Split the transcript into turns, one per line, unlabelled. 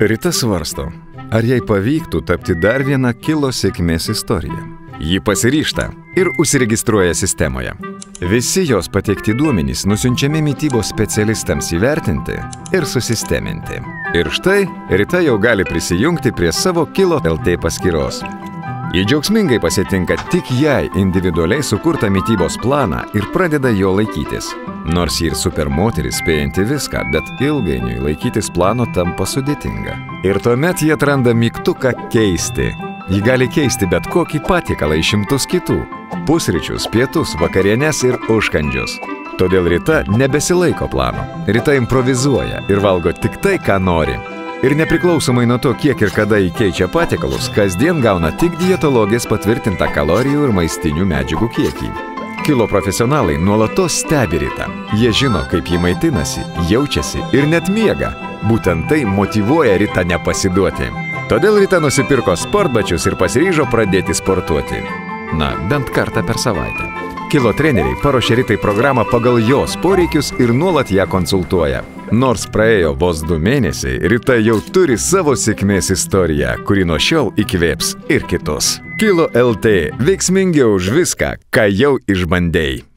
Rita svarsto, ar jai pavyktų tapti dar viena Kilo sėkmės istorija. Ji pasiryžta ir užsiregistruoja sistemoje. Visi jos pateikti duomenys nusiunčiami mitybos specialistams įvertinti ir susisteminti. Ir štai Rita jau gali prisijungti prie savo Kilo LT paskyros. Ji džiaugsmingai pasitinka tik jai individualiai sukurtą mitybos planą ir pradeda jo laikytis. Nors ji ir supermoteris spėjanti viską, bet ilgainiui laikytis plano tampa sudėtinga. Ir tuomet ji atranda mygtuką keisti. Ji gali keisti bet kokį patiekalą į šimtus kitų – pusryčius, pietus, vakarienes ir užkandžius. Todėl Rita nebesilaiko plano. Rita improvizuoja ir valgo tik tai, ką nori. Ir nepriklausomai nuo to, kiek ir kada ji keičia patiekalus, kasdien gauna tik dietologės patvirtintą kalorijų ir maistinių medžiagų kiekį. Kilo profesionalai nuolatos stebi Ritą. Jie žino, kaip ji maitinasi, jaučiasi ir net miega. Būtent tai motyvuoja Ritą nepasiduoti. Todėl Rita nusipirko sportbačius ir pasiryžo pradėti sportuoti. Na, bent kartą per savaitę. Kilo treneriai paruošė Ritai programą pagal jos poreikius ir nuolat ją konsultuoja. Nors praėjo vos 2 mėnesiai, Rita jau turi savo sėkmės istoriją, kuri nuo šiol įkvėps ir kitus. Kilo LT – veiksmingiau už viską, ką jau išbandei.